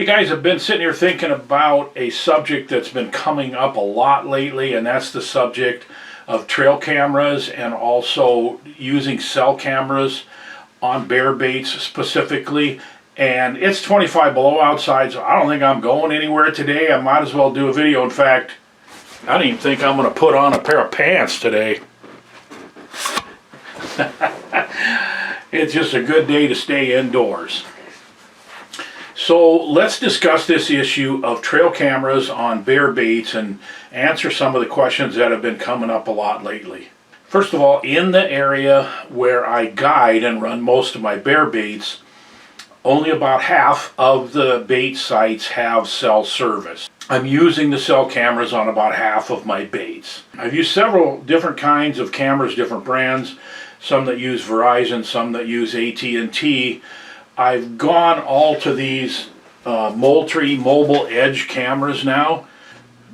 Hey guys, I've been sitting here thinking about a subject that's been coming up a lot lately, and that's the subject of trail cameras and also using cell cameras on bear baits specifically. And it's 25 below outside, so I don't think I'm going anywhere today. I might as well do a video. In fact, I don't even think I'm going to put on a pair of pants today. It's just a good day to stay indoors. So let's discuss this issue of trail cameras on bear baits and answer some of the questions that have been coming up a lot lately. First of all, in the area where I guide and run most of my bear baits, only about half of the bait sites have cell service. I'm using the cell cameras on about half of my baits. I've used several different kinds of cameras, different brands, some that use Verizon, some that use AT&T. I've gone all to these Moultrie Mobile Edge cameras now.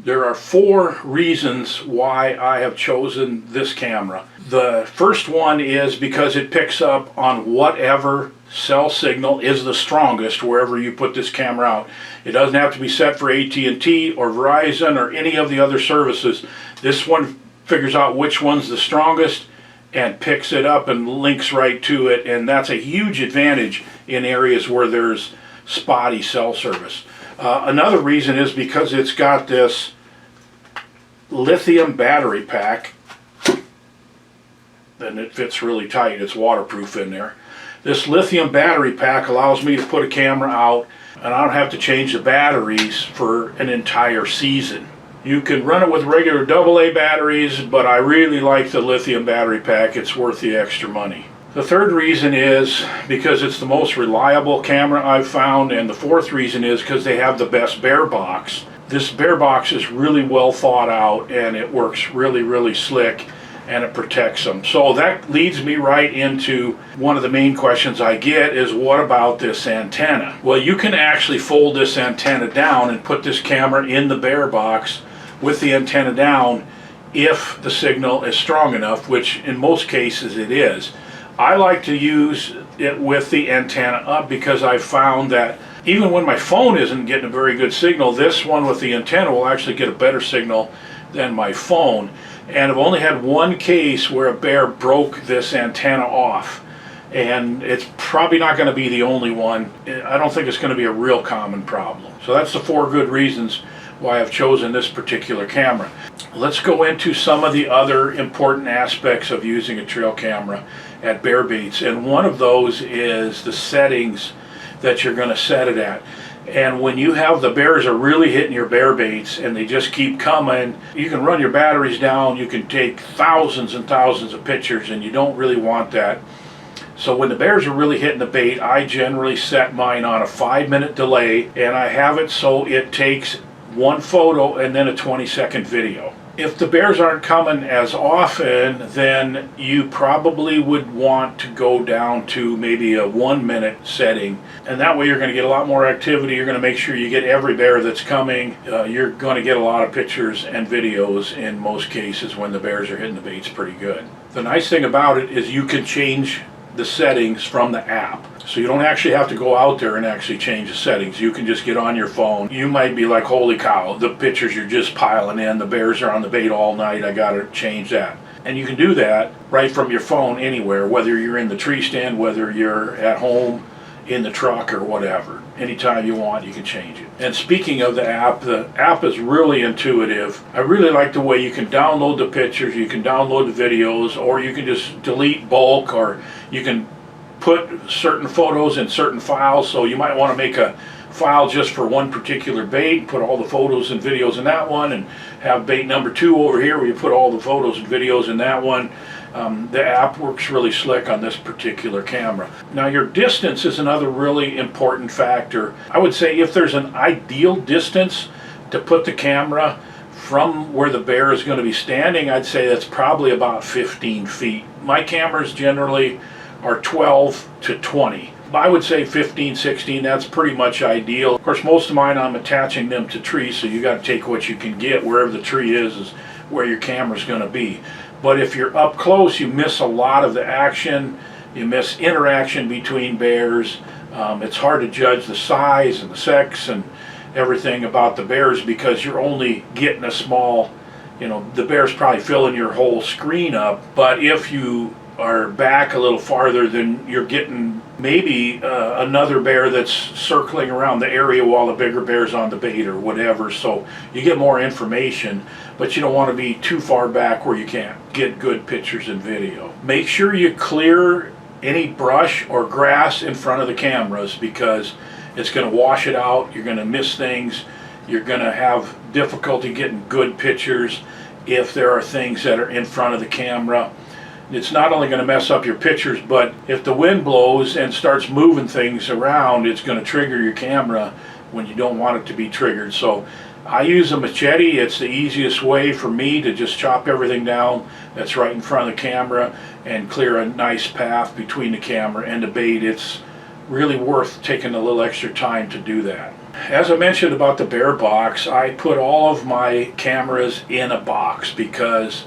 There are 4 reasons why I have chosen this camera. The first one is because it picks up on whatever cell signal is the strongest wherever you put this camera out. It doesn't have to be set for AT&T or Verizon or any of the other services. This one figures out which one's the strongest and picks it up and links right to it, and that's a huge advantage in areas where there's spotty cell service. Another reason is because it's got this lithium battery pack, and it fits really tight. It's waterproof in there. This lithium battery pack allows me to put a camera out and I don't have to change the batteries for an entire season. You can run it with regular AA batteries, but I really like the lithium battery pack. It's worth the extra money. The third reason is because it's the most reliable camera I've found, and the fourth reason is because they have the best bear box. This bear box is really well thought out and it works really slick and it protects them. So that leads me right into one of the main questions I get is, what about this antenna? Well, you can actually fold this antenna down and put this camera in the bear box with the antenna down if the signal is strong enough, which in most cases it is. I like to use it with the antenna up because I've found that even when my phone isn't getting a very good signal, this one with the antenna will actually get a better signal than my phone. And I've only had one case where a bear broke this antenna off, and it's probably not going to be the only one. I don't think it's going to be a real common problem. So that's the 4 good reasons why I've chosen this particular camera. Let's go into some of the other important aspects of using a trail camera at bear baits, and one of those is the settings that you're going to set it at. And when you have the bears are really hitting your bear baits and they just keep coming, you can run your batteries down, you can take thousands and thousands of pictures, and you don't really want that. So when the bears are really hitting the bait, I generally set mine on a 5-minute delay, and I have it so it takes 1 photo and then a 20-second video. If the bears aren't coming as often, then you probably would want to go down to maybe a 1-minute setting, and that way you're going to get a lot more activity. You're going to make sure you get every bear that's coming. You're going to get a lot of pictures and videos in most cases when the bears are hitting the baits pretty good. The nice thing about it is you can change the settings from the app. So you don't actually have to go out there and actually change the settings. You can just get on your phone. You might be like, holy cow, the pictures are just piling in. The bears are on the bait all night. I got to change that. And you can do that right from your phone anywhere, whether you're in the tree stand, whether you're at home, in the truck, or whatever. Anytime you want, you can change it. And speaking of the app is really intuitive. I really like the way you can download the pictures, you can download the videos, or you can just delete bulk, or you can put certain photos in certain files. So you might want to make a file just for one particular bait, put all the photos and videos in that one, and have bait number 2 over here where you put all the photos and videos in that one. The app works really slick on this particular camera. Now, your distance is another really important factor. I would say if there's an ideal distance to put the camera from where the bear is going to be standing, I'd say that's probably about 15 feet. My cameras generally are 12 to 20. I would say 15, 16, that's pretty much ideal. Of course, most of mine I'm attaching them to trees, so you got to take what you can get. Wherever the tree is where your camera's going to be. But if you're up close, you miss a lot of the action. You miss interaction between bears. It's hard to judge the size and the sex and everything about the bears because you're only getting a small, the bear's probably filling your whole screen up. But if you are back a little farther, then you're getting maybe another bear that's circling around the area while the bigger bear's on the bait or whatever. So you get more information, but you don't want to be too far back where you can't get good pictures and video. Make sure you clear any brush or grass in front of the cameras because it's going to wash it out. You're going to miss things. You're going to have difficulty getting good pictures if there are things that are in front of the camera. It's not only going to mess up your pictures, but if the wind blows and starts moving things around, it's going to trigger your camera when you don't want it to be triggered. So I use a machete. It's the easiest way for me to just chop everything down that's right in front of the camera and clear a nice path between the camera and the bait. It's really worth taking a little extra time to do that. As I mentioned about the bear box, I put all of my cameras in a box because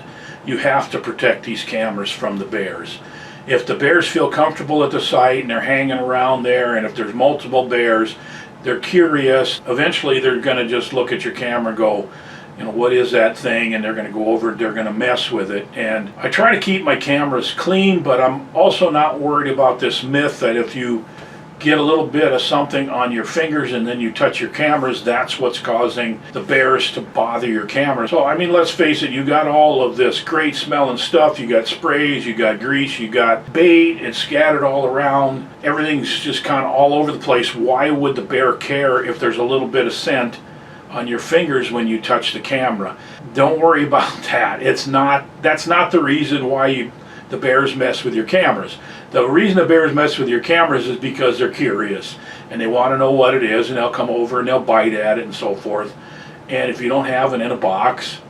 you have to protect these cameras from the bears. If the bears feel comfortable at the site and they're hanging around there, and if there's multiple bears, they're curious, eventually they're going to just look at your camera and go, what is that thing? And they're going to go over it, they're going to mess with it. And I try to keep my cameras clean, but I'm also not worried about this myth that if you get a little bit of something on your fingers and then you touch your cameras, that's what's causing the bears to bother your camera. So I mean, let's face it, you got all of this great smelling stuff, you got sprays, you got grease, you got bait, it's scattered all around, everything's just kind of all over the place. Why would the bear care if there's a little bit of scent on your fingers when you touch the camera? Don't worry about that. That's not the reason why the bears mess with your cameras. The reason the bears mess with your cameras is because they're curious and they want to know what it is, and they'll come over and they'll bite at it and so forth. And if you don't have it in a box,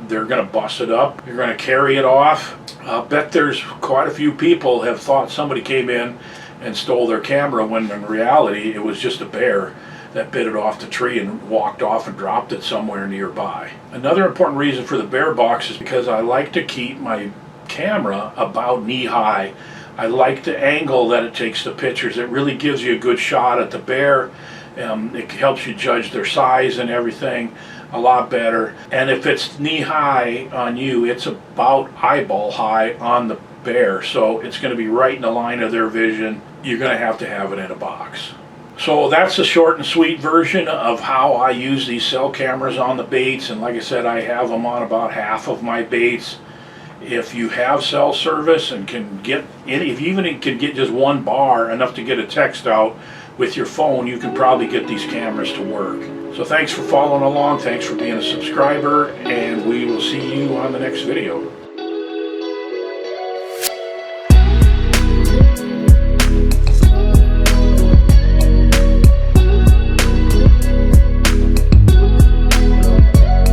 they're going to bust it up. You're going to carry it off. I'll bet there's quite a few people have thought somebody came in and stole their camera when in reality it was just a bear that bit it off the tree and walked off and dropped it somewhere nearby. Another important reason for the bear box is because I like to keep my camera about knee high. I like the angle that it takes the pictures. It really gives you a good shot at the bear. It helps you judge their size and everything a lot better. And if it's knee high on you, it's about eyeball high on the bear. So it's going to be right in the line of their vision. You're going to have it in a box. So that's the short and sweet version of how I use these cell cameras on the baits. And like I said, I have them on about half of my baits. If you have cell service and can get if you even can get just one bar, enough to get a text out with your phone, you can probably get these cameras to work. So thanks for following along, thanks for being a subscriber, and we will see you on the next video.